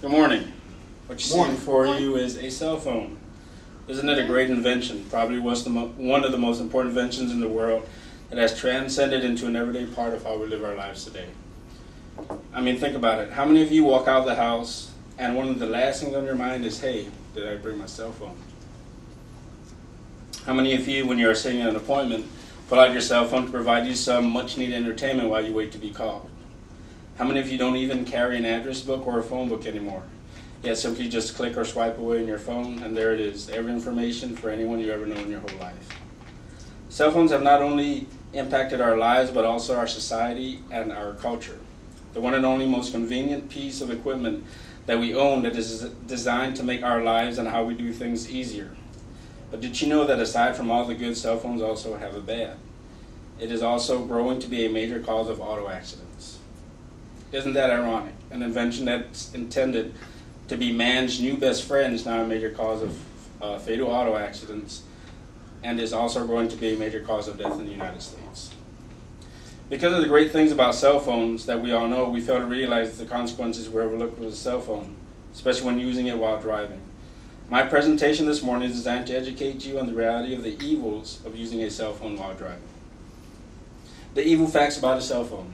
Good morning. What you see before you is a cell phone. Isn't it a great invention? Probably was one of the most important inventions in the world that has transcended into an everyday part of how we live our lives today. I mean, think about it. How many of you walk out of the house and one of the last things on your mind is, hey, did I bring my cell phone? How many of you, when you're sitting at an appointment, pull out your cell phone to provide you some much-needed entertainment while you wait to be called? How many of you don't even carry an address book or a phone book anymore? Yet simply just click or swipe away on your phone, and there it is, every information for anyone you ever know in your whole life. Cell phones have not only impacted our lives, but also our society and our culture. The one and only most convenient piece of equipment that we own that is designed to make our lives and how we do things easier. But did you know that aside from all the good, cell phones also have a bad? It is also growing to be a major cause of auto accidents. Isn't that ironic? An invention that's intended to be man's new best friend is now a major cause of fatal auto accidents, and is also going to be a major cause of death in the United States. Because of the great things about cell phones that we all know, we fail to realize the consequences we overlook with a cell phone, especially when using it while driving. My presentation this morning is designed to educate you on the reality of the evils of using a cell phone while driving. The evil facts about a cell phone.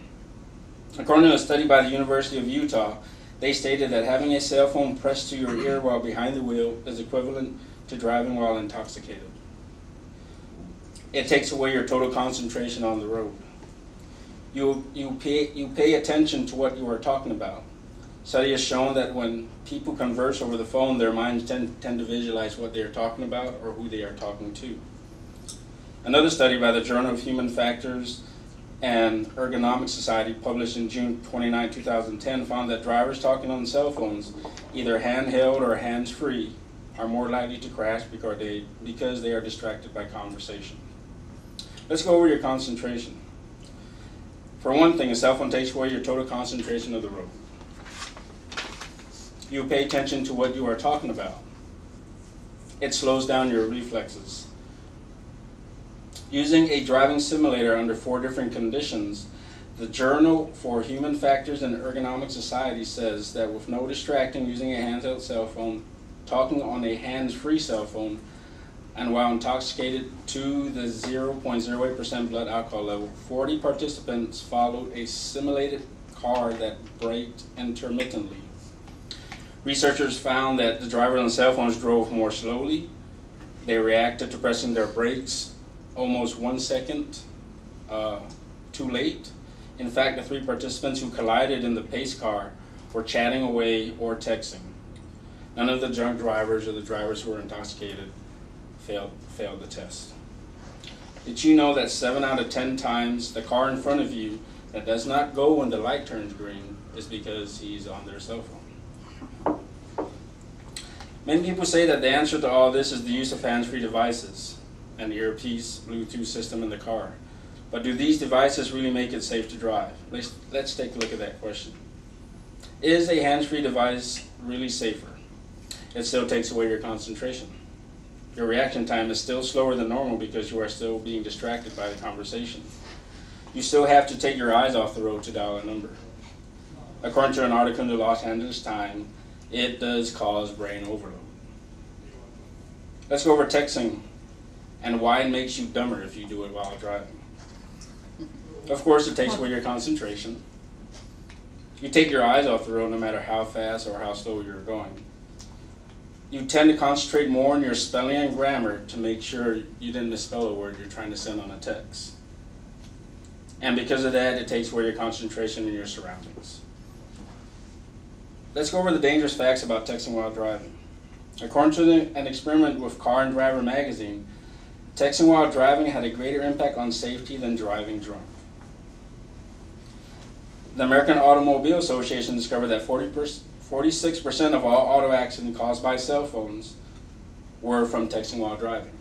According to a study by the University of Utah, they stated that having a cell phone pressed to your ear while behind the wheel is equivalent to driving while intoxicated. It takes away your total concentration on the road. You pay attention to what you are talking about. Study has shown that when people converse over the phone, their minds tend to visualize what they are talking about or who they are talking to. Another study by the Journal of Human Factors and Ergonomic Society, published in June 29, 2010, found that drivers talking on cell phones, either handheld or hands-free, are more likely to crash because they are distracted by conversation. Let's go over your concentration. For one thing, a cell phone takes away your total concentration of the road. You pay attention to what you are talking about. It slows down your reflexes. Using a driving simulator under 4 different conditions, the Journal for Human Factors and Ergonomic Society says that with no distracting using a handheld cell phone, talking on a hands-free cell phone, and while intoxicated to the 0.08% blood alcohol level, 40 participants followed a simulated car that braked intermittently. Researchers found that the drivers on cell phones drove more slowly. They reacted to pressing their brakes almost 1 second too late. In fact, the 3 participants who collided in the pace car were chatting away or texting. None of the drunk drivers or the drivers who were intoxicated failed the test. Did you know that 7 out of 10 times the car in front of you that does not go when the light turns green is because he's on their cell phone? Many people say that the answer to all this is the use of hands-free devices, an earpiece, Bluetooth system in the car. But do these devices really make it safe to drive? Let's take a look at that question. Is a hands-free device really safer? It still takes away your concentration. Your reaction time is still slower than normal because you are still being distracted by the conversation. You still have to take your eyes off the road to dial a number. According to an article in the Los Angeles Times, it does cause brain overload. Let's go over texting and why it makes you dumber if you do it while driving. Of course, it takes away your concentration. You take your eyes off the road no matter how fast or how slow you're going. You tend to concentrate more on your spelling and grammar to make sure you didn't misspell a word you're trying to send on a text. And because of that, it takes away your concentration in your surroundings. Let's go over the dangerous facts about texting while driving. According to an experiment with Car and Driver magazine, texting while driving had a greater impact on safety than driving drunk. The American Automobile Association discovered that 46% of all auto accidents caused by cell phones were from texting while driving.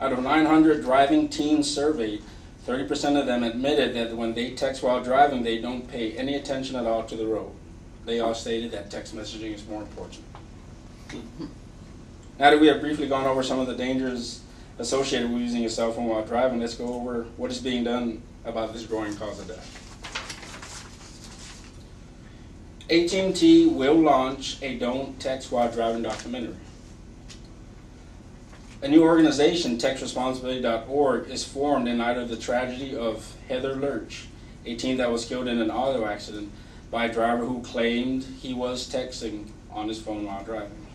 Out of 900 driving teens surveyed, 30% of them admitted that when they text while driving, they don't pay any attention at all to the road. They all stated that text messaging is more important. Now that we have briefly gone over some of the dangers associated with using a cell phone while driving, let's go over what is being done about this growing cause of death. AT&T will launch a Don't Text While Driving documentary. A new organization, TextResponsibility.org, is formed in light of the tragedy of Heather Lurch, a teen that was killed in an auto accident by a driver who claimed he was texting on his phone while driving.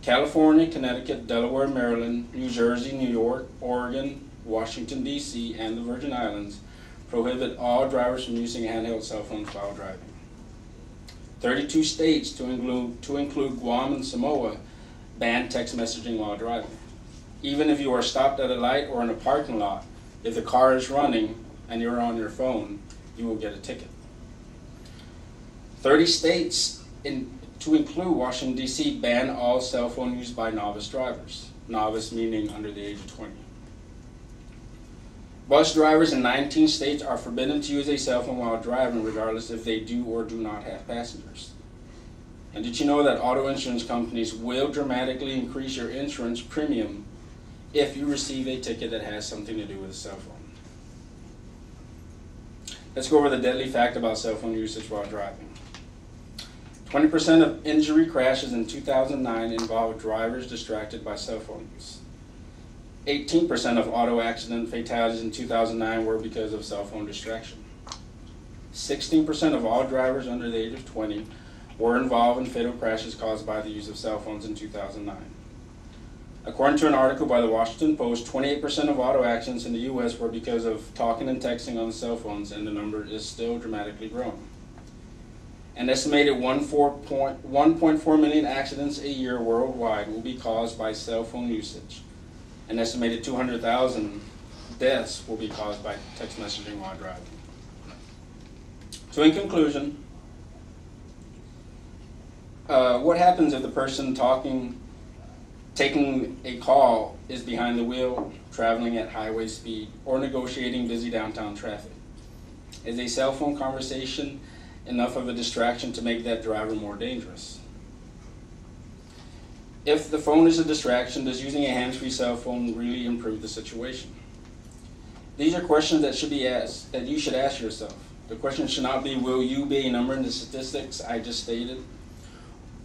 California, Connecticut, Delaware, Maryland, New Jersey, New York, Oregon, Washington, D.C., and the Virgin Islands prohibit all drivers from using handheld cell phones while driving. 32 states, to include Guam and Samoa, ban text messaging while driving. Even if you are stopped at a light or in a parking lot, if the car is running and you're on your phone, you will get a ticket. 30 states, to include Washington, D.C., ban all cell phone use by novice drivers. Novice meaning under the age of 20. Bus drivers in 19 states are forbidden to use a cell phone while driving, regardless if they do or do not have passengers. And did you know that auto insurance companies will dramatically increase your insurance premium if you receive a ticket that has something to do with a cell phone? Let's go over the deadly fact about cell phone usage while driving. 20% of injury crashes in 2009 involved drivers distracted by cell phone use. 18% of auto accident fatalities in 2009 were because of cell phone distraction. 16% of all drivers under the age of 20 were involved in fatal crashes caused by the use of cell phones in 2009. According to an article by the Washington Post, 28% of auto accidents in the U.S. were because of talking and texting on cell phones, and the number is still dramatically growing. An estimated 1.4 million accidents a year worldwide will be caused by cell phone usage. An estimated 200,000 deaths will be caused by text messaging while driving. So in conclusion, what happens if the person taking a call is behind the wheel, traveling at highway speed, or negotiating busy downtown traffic? Is a cell phone conversation enough of a distraction to make that driver more dangerous? If the phone is a distraction, does using a hands-free cell phone really improve the situation? These are questions that should be asked, that you should ask yourself. The question should not be, will you be a number in the statistics I just stated?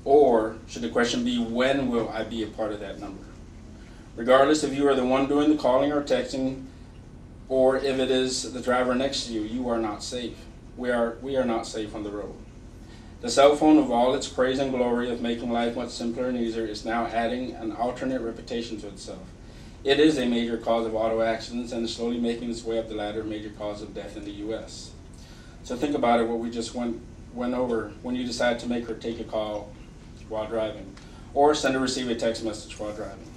Or should the question be, when will I be a part of that number? Regardless if you are the one doing the calling or texting, or if it is the driver next to you, you are not safe. We are not safe on the road. The cell phone, of all its praise and glory of making life much simpler and easier, is now adding an alternate reputation to itself. It is a major cause of auto accidents and is slowly making its way up the ladder of major cause of death in the U.S. So think about it, what we just went over when you decide to make or take a call while driving, or send or receive a text message while driving.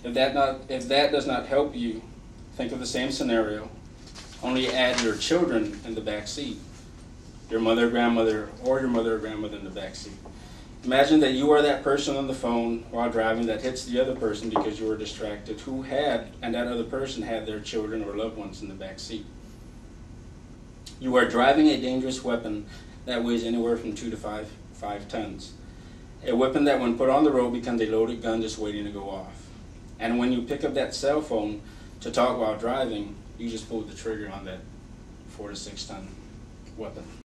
If that does not help you, think of the same scenario, only add your children in the back seat. Your mother, grandmother, or your mother or grandmother in the back seat. Imagine that you are that person on the phone while driving that hits the other person because you were distracted, and that other person had their children or loved ones in the back seat. You are driving a dangerous weapon that weighs anywhere from 2 to 5 tons. A weapon that, when put on the road, becomes a loaded gun just waiting to go off. And when you pick up that cell phone to talk while driving, you just pulled the trigger on that 4 to 6 ton weapon.